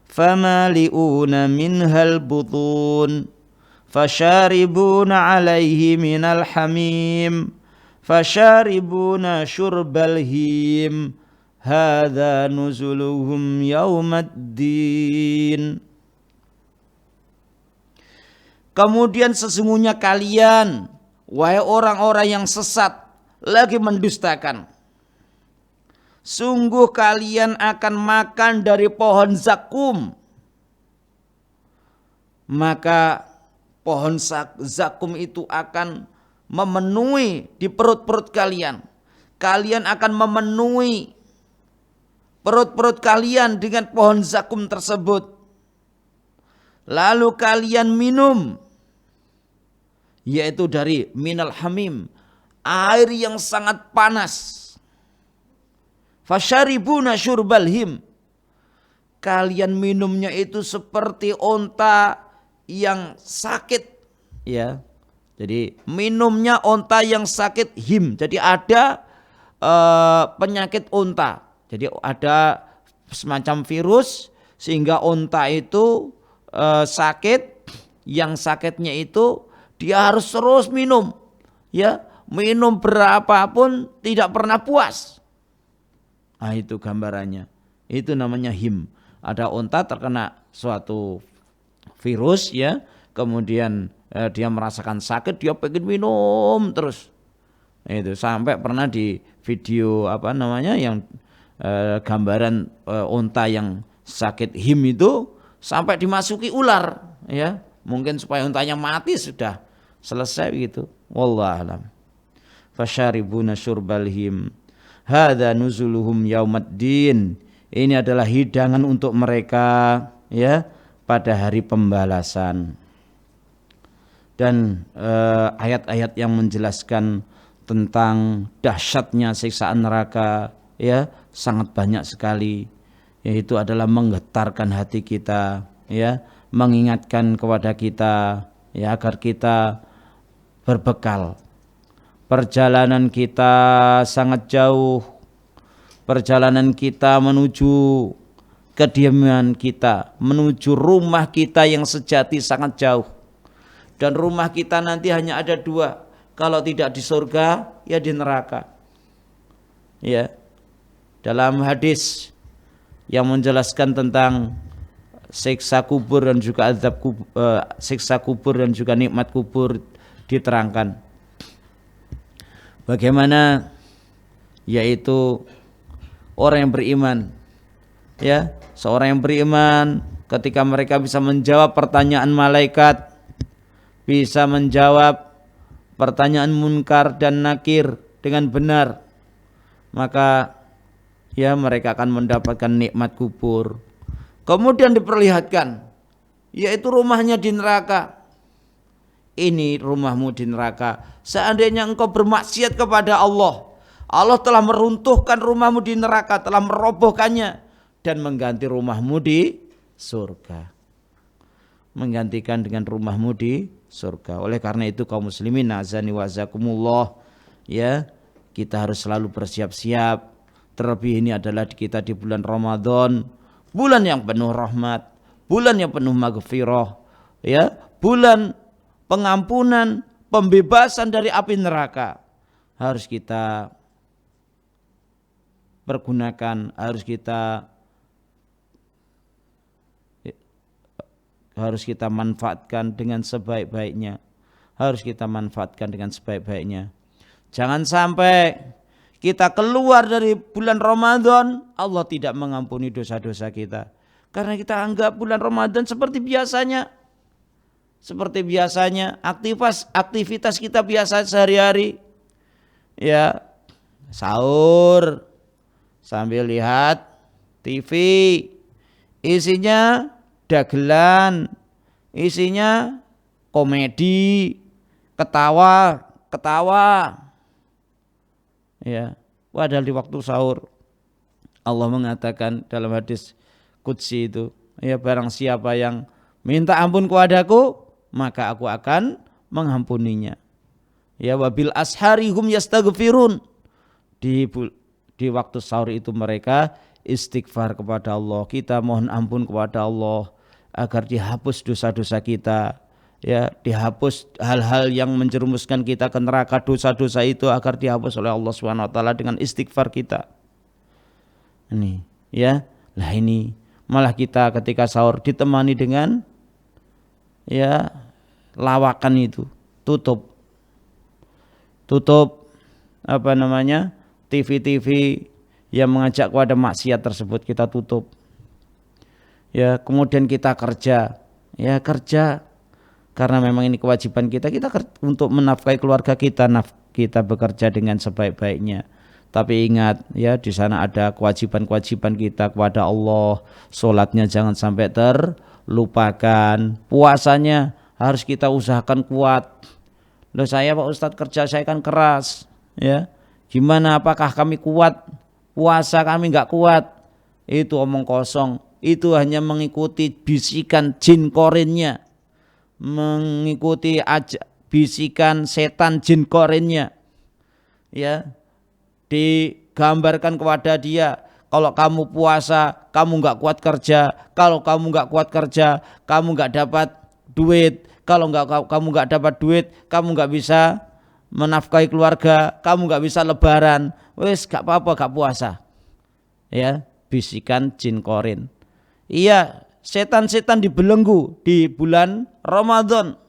famali'una minhal butun fasharibuna 'alaihi minal hamim fasharibuna syurbal him hadza nuzuluhum yaumaddin. Kemudian sesungguhnya kalian, wahai orang-orang yang sesat, lagi mendustakan, sungguh kalian akan makan dari pohon zakum. Maka pohon zakum itu akan memenuhi di perut-perut kalian. Kalian akan memenuhi perut-perut kalian dengan pohon zakum tersebut. Lalu kalian minum, yaitu dari minal hamim, air yang sangat panas. Fasyaribuna syurbal him, kalian minumnya itu seperti onta yang sakit. Ya, jadi minumnya onta yang sakit him. Jadi ada penyakit onta. Jadi ada semacam virus sehingga onta itu sakit, yang sakitnya itu dia harus terus minum, ya, minum berapapun tidak pernah puas. Nah itu gambarannya, itu namanya him. Ada onta terkena suatu virus, ya, kemudian dia merasakan sakit, dia pengen minum terus. Itu sampai pernah di video yang gambaran onta yang sakit him itu sampai dimasuki ular, ya, mungkin supaya ontanya mati, sudah selesai gitu. Wallahu a'lam. Fasyaribuna syurbal him hadza nuzuluhum yaumaddin, ini adalah hidangan untuk mereka, ya, pada hari pembalasan. Dan ayat-ayat yang menjelaskan tentang dahsyatnya siksaan neraka, ya, sangat banyak sekali, yaitu adalah menggetarkan hati kita, ya, mengingatkan kepada kita, ya, agar kita berbekal. Perjalanan kita sangat jauh, perjalanan kita menuju kediaman kita, menuju rumah kita yang sejati sangat jauh. Dan rumah kita nanti hanya ada dua, kalau tidak di surga, ya di neraka. Ya. Dalam hadis yang menjelaskan tentang siksa kubur dan juga siksa kubur dan juga nikmat kubur diterangkan. Bagaimana yaitu orang yang beriman, ya, seorang yang beriman ketika mereka bisa menjawab pertanyaan malaikat, bisa menjawab pertanyaan munkar dan nakir dengan benar, maka ya mereka akan mendapatkan nikmat kubur. Kemudian diperlihatkan yaitu rumahnya di neraka. Ini rumahmu di neraka. Seandainya engkau bermaksiat kepada Allah, Allah telah meruntuhkan rumahmu di neraka, telah merobohkannya dan mengganti rumahmu di surga. Menggantikan dengan rumahmu di surga. Oleh karena itu kaum muslimin azani wa azakumullah, ya, kita harus selalu bersiap-siap. Terlebih ini adalah kita di bulan Ramadan, bulan yang penuh rahmat, bulan yang penuh maghfirah, ya, bulan pengampunan, pembebasan dari api neraka. Harus kita pergunakan, harus kita manfaatkan dengan sebaik-baiknya. Harus kita manfaatkan dengan sebaik-baiknya. Jangan sampai kita keluar dari bulan Ramadan, Allah tidak mengampuni dosa-dosa kita. Karena kita anggap bulan Ramadan seperti biasanya. Seperti biasanya, aktivitas kita biasa sehari-hari. Ya, sahur sambil lihat TV, isinya dagelan, isinya komedi, ketawa. Ya, padahal di waktu sahur Allah mengatakan dalam hadis qudsi itu, ya, barang siapa yang minta ampun kepadaku, maka aku akan mengampuninya. Ya, wabil ashari hum yastaghfirun. Di waktu sahur itu mereka istighfar kepada Allah. Kita mohon ampun kepada Allah agar dihapus dosa-dosa kita, ya, dihapus hal-hal yang menjerumuskan kita ke neraka, dosa-dosa itu agar dihapus oleh Allah Subhanahu wa taala dengan istighfar kita. Ini, ya. Lah ini malah kita ketika sahur ditemani dengan, ya, lawakan itu, tutup TV yang mengajak kepada maksiat tersebut kita tutup. Ya, kemudian kita kerja karena memang ini kewajiban kita untuk menafkahi keluarga kita, kita bekerja dengan sebaik-baiknya. Tapi ingat, ya, di sana ada kewajiban-kewajiban kita kepada Allah. Salatnya jangan sampai terlupakan. Puasanya harus kita usahakan kuat. Loh, saya Pak Ustadz kerja saya kan keras, ya. Gimana, apakah kami kuat? Puasa kami enggak kuat. Itu omong kosong. Itu hanya mengikuti bisikan jin korinnya, mengikuti bisikan setan jin korinnya, ya. Digambarkan kepada dia, kalau kamu puasa kamu enggak kuat kerja, kalau kamu enggak kuat kerja kamu enggak dapat duit, kalau kamu enggak dapat duit kamu enggak bisa menafkahi keluarga, kamu enggak bisa lebaran, wes enggak apa-apa enggak puasa. Ya, bisikan jin korin. Iya, setan-setan dibelenggu di bulan Ramadan.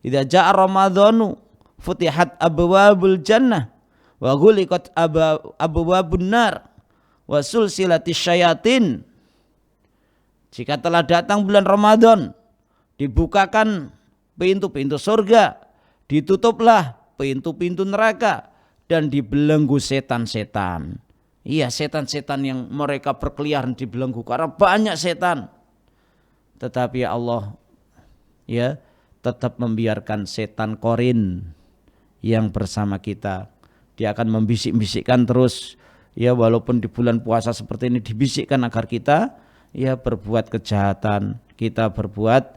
Idza jaa Ramadhanu futihat abwabul jannah wa ghuliqat abwabun nar wa sulsilatis syayatin. Jika telah datang bulan Ramadan, dibukakan pintu-pintu surga, ditutuplah pintu-pintu neraka dan dibelenggu setan-setan. Iya, setan-setan yang mereka berkeliaran dibelenggu karena banyak setan. Tetapi Allah, ya, tetap membiarkan setan korin yang bersama kita. Dia akan membisik-bisikkan terus, ya, walaupun di bulan puasa seperti ini dibisikkan agar kita, ya, berbuat kejahatan, kita berbuat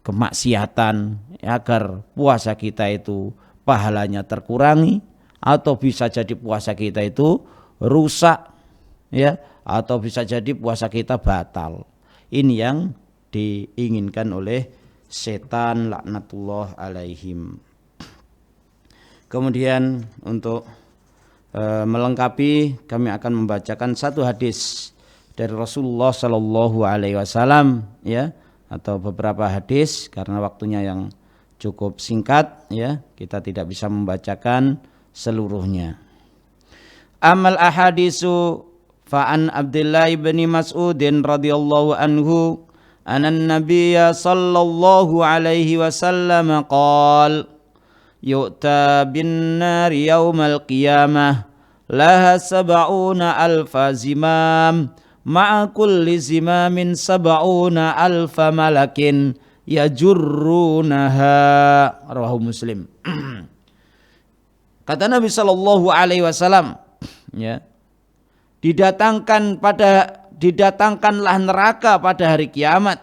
kemaksiatan, ya, agar puasa kita itu pahalanya terkurangi, atau bisa jadi puasa kita itu rusak, ya, atau bisa jadi puasa kita batal. Ini yang diinginkan oleh setan laknatullah alaihim. Kemudian untuk melengkapi, kami akan membacakan satu hadis dari Rasulullah Shallallahu Alaihi Wasallam, ya, atau beberapa hadis karena waktunya yang cukup singkat, ya, kita tidak bisa membacakan seluruhnya. Amal ahadisu fa'an Abdullah bin Mas'udin radhiyallahu anhu anan nabiyya sallallahu alaihi wasallam qala yu'ta bin nari yaumal qiyamah laha sab'una alfa zimam ma'a kulli zimamin sab'una alfa malakin yajurrunaha, rawahu Muslim. Kata Nabi sallallahu alaihi wasallam, ya, didatangkanlah neraka pada hari kiamat.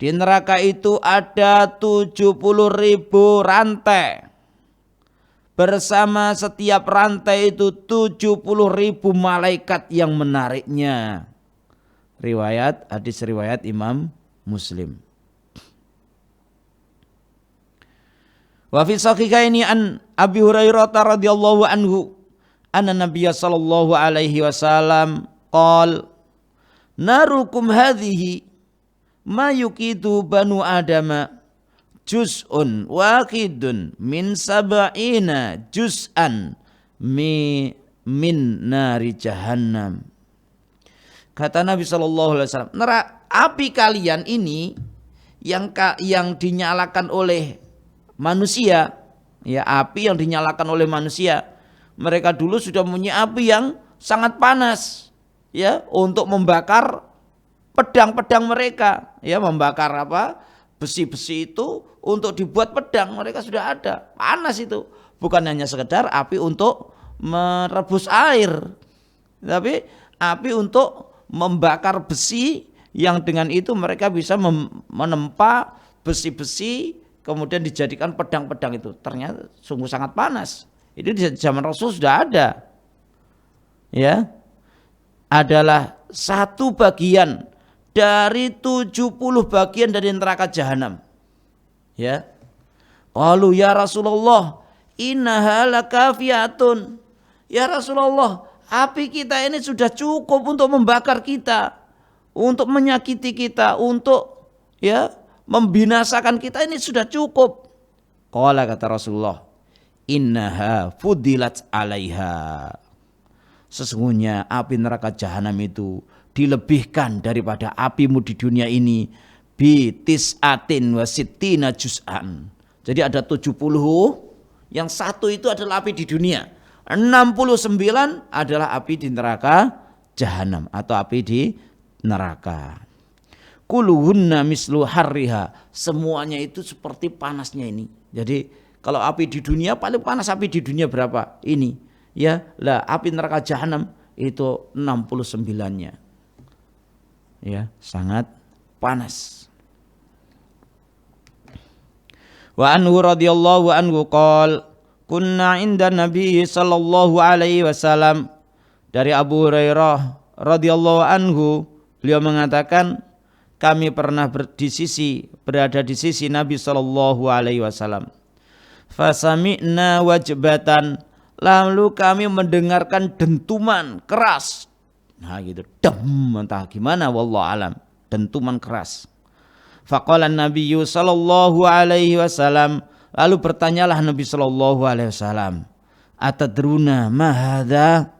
Di neraka itu ada 70.000 rantai. Bersama setiap rantai itu 70.000 malaikat yang menariknya. Hadis riwayat Imam Muslim. Wa fi sahihaini an Abi Hurairah radhiyallahu anhu anna Nabiyya sallallahu alaihi wasallam qala narukum hadhihi ma yuqidu banu adama juz'un waqidun min sab'ina juz'an min nari jahannam. Kata Nabi sallallahu alaihi wasallam, api kalian ini yang dinyalakan oleh manusia, ya, api yang dinyalakan oleh manusia, mereka dulu sudah punya api yang sangat panas, ya, untuk membakar pedang-pedang mereka, ya, membakar besi-besi itu untuk dibuat pedang, mereka sudah ada, panas itu. Bukan hanya sekedar api untuk merebus air, tapi api untuk membakar besi yang dengan itu mereka bisa menempa besi-besi kemudian dijadikan pedang-pedang itu. Ternyata sungguh sangat panas. Itu di zaman Rasul sudah ada. Ya. Adalah satu bagian dari 70 bagian dari neraka jahanam. Ya. Qalu ya Rasulullah, innaha lakafiyatun. Ya Rasulullah, api kita ini sudah cukup untuk membakar kita, untuk menyakiti kita, untuk, ya, membinasakan kita, ini sudah cukup. Qala, kata Rasulullah, innaha fudilat alaiha. Sesungguhnya api neraka jahanam itu dilebihkan daripada apimu di dunia ini bi tis'atin wa sittina juz'an. Jadi ada 70, yang satu itu adalah api di dunia, 69 adalah api di neraka jahanam atau api di neraka. Kuluhunna mislu harriha, semuanya itu seperti panasnya ini. Jadi kalau api di dunia, paling panas api di dunia berapa? Ini, ya, lah api neraka jahanam itu 69-nya. Ya, sangat panas. Wa anhu radhiyallahu anhu qala kunna inda Nabi sallallahu alaihi wasallam, dari Abu Hurairah radhiyallahu anhu, beliau mengatakan kami pernah berada di sisi Nabi sallallahu alaihi wasallam. Fasami'na wajbatan, lalu kami mendengarkan dentuman keras. Nah gitu, entah gimana, wallahu alam, dentuman keras. Faqala Nabi sallallahu alaihi wasallam, lalu bertanyalah Nabi sallallahu alaihi wasallam, atadruna ma hadza?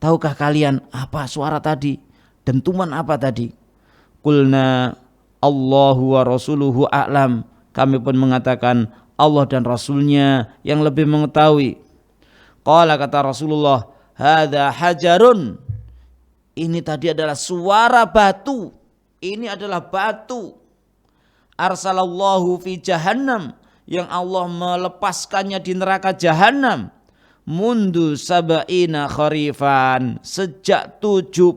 Tahukah kalian apa suara tadi? Dentuman apa tadi? Qulna Allahu wa rasuluhu a'lam. Kami pun mengatakan Allah dan Rasulnya yang lebih mengetahui. Qala, kata Rasulullah, hadza hajarun. Ini tadi adalah suara batu. Ini adalah batu. Arsalallahu fi jahannam, yang Allah melepaskannya di neraka jahanam. Mundu sab'ina kharifan, sejak 70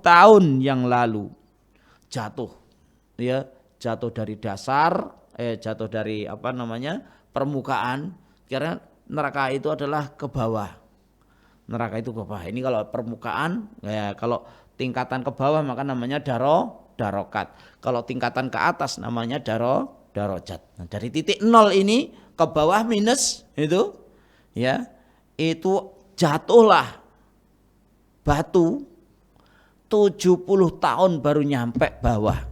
tahun yang lalu. Jatuh, ya, jatuh dari dasar, jatuh dari permukaan. Karena neraka itu adalah ke bawah. Neraka itu ke bawah. Ini kalau permukaan, ya, kalau tingkatan ke bawah maka namanya darokat. Kalau tingkatan ke atas namanya darojat. Nah, dari titik 0 ini ke bawah minus itu, ya, itu jatuhlah batu 70 tahun baru nyampe bawah.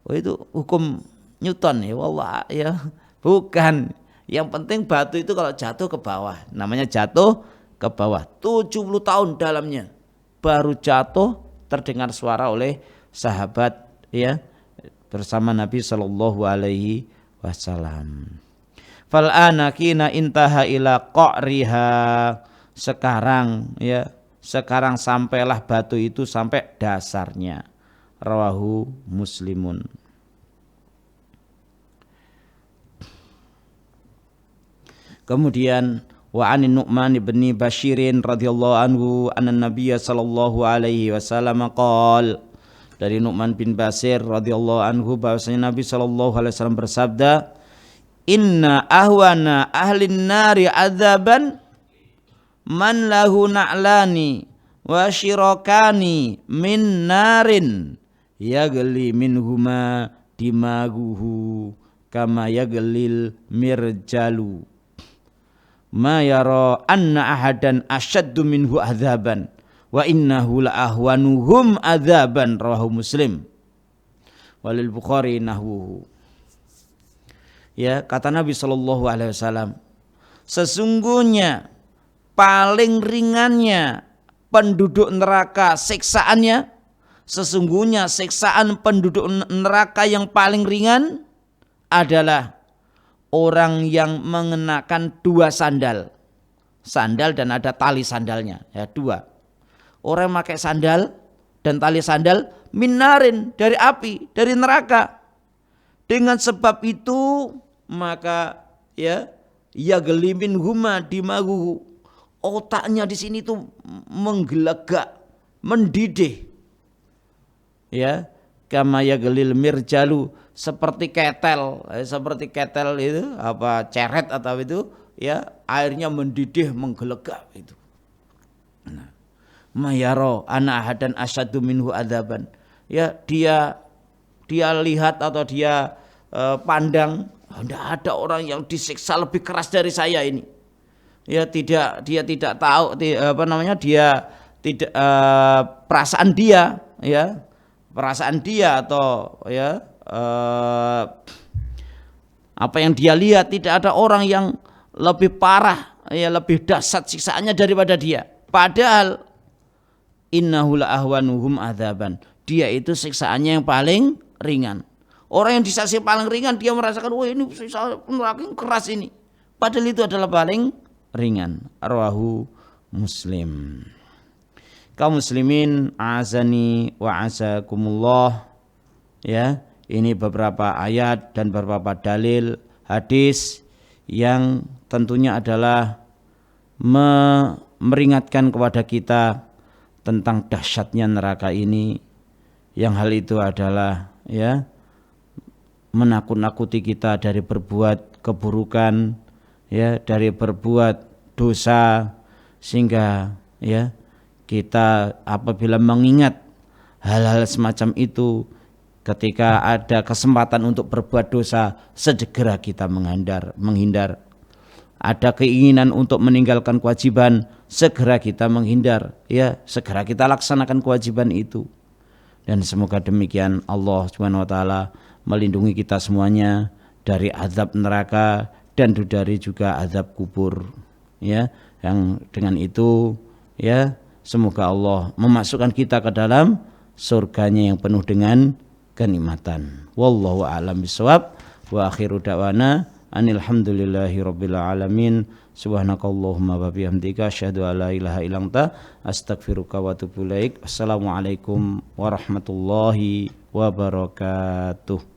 Oh, itu hukum Newton ya, wallah ya. Bukan. Yang penting batu itu kalau jatuh ke bawah, namanya jatuh ke bawah. 70 tahun dalamnya baru jatuh, terdengar suara oleh sahabat ya bersama Nabi sallallahu alaihi wasallam. Fal anakina intaha ila qa'riha. Sekarang ya, sekarang sampailah batu itu sampai dasarnya. Rawahu Muslimun. Kemudian wa anin Nu'man bin Bashirin radhiyallahu anhu anna Nabiy sallallahu alaihi wasallam qaal. Dari Nu'man bin Bashir radhiyallahu anhu bahwasanya Nabi sallallahu alaihi wasallam bersabda, inna ahwana ahlin nari adzaban man lahu na'lani wa syirakani min narin yagli minhuma dimaguhu kama yaglil mirjalu ma yara anna ahadan asyaddu minhu adzaban wa innahu la ahwanuhum adzaban. Rawahu Muslim walil Bukhari nahwuhu. Ya, kata Nabi sallallahu alaihi wasallam, sesungguhnya paling ringannya penduduk neraka siksaannya, sesungguhnya siksaan penduduk neraka yang paling ringan adalah orang yang mengenakan dua sandal. Sandal dan ada tali sandalnya, ya dua. Orang yang pakai sandal dan tali sandal minarin, dari api, dari neraka. Dengan sebab itu maka ya gelimin huma dimaguhu, otaknya di sini tuh menggelegak, mendidih. Ya, kama yaglil mirjalu, seperti ketel itu apa ceret atau itu ya, airnya mendidih menggelegak itu. Nah, mayaro ana ahadan asyaddu minhu adzaban. Ya, dia lihat atau dia pandang, tidak ada orang yang disiksa lebih keras dari saya ini. Ya, dia tidak tahu dia tidak perasaan dia ya, perasaan dia atau ya apa yang dia lihat, tidak ada orang yang lebih parah ya, lebih dahsyat siksaannya daripada dia. Padahal innahu la ahwanuhum adzaban, dia itu siksaannya yang paling ringan. Orang yang disiksa paling ringan dia merasakan, wah ini siksa neraka keras ini, padahal itu adalah paling ringan. Rawahu Muslim. Kaum muslimin azani wa azakumullah, ya, ini beberapa ayat dan beberapa dalil hadis yang tentunya adalah meringatkan kepada kita tentang dahsyatnya neraka ini, yang hal itu adalah ya menakut-nakuti kita dari berbuat keburukan, ya, dari berbuat dosa, sehingga ya kita apabila mengingat hal-hal semacam itu, ketika ada kesempatan untuk berbuat dosa, segera kita menghindar. Ada keinginan untuk meninggalkan kewajiban, segera kita menghindar, ya, segera kita laksanakan kewajiban itu. Dan semoga demikian Allah Subhanahu wa taala melindungi kita semuanya dari azab neraka dan dari juga azab kubur, ya. Yang dengan itu ya semoga Allah memasukkan kita ke dalam surganya yang penuh dengan kenikmatan. Wallahu a'lam bishawab. Wa akhiru da'wana anil hamdulillahi rabbil alamin. Subhanakallahumma wa bihamdika asyhadu an la ilaha illa anta astaghfiruka wa atubu ilaik. Assalamualaikum warahmatullahi wabarakatuh.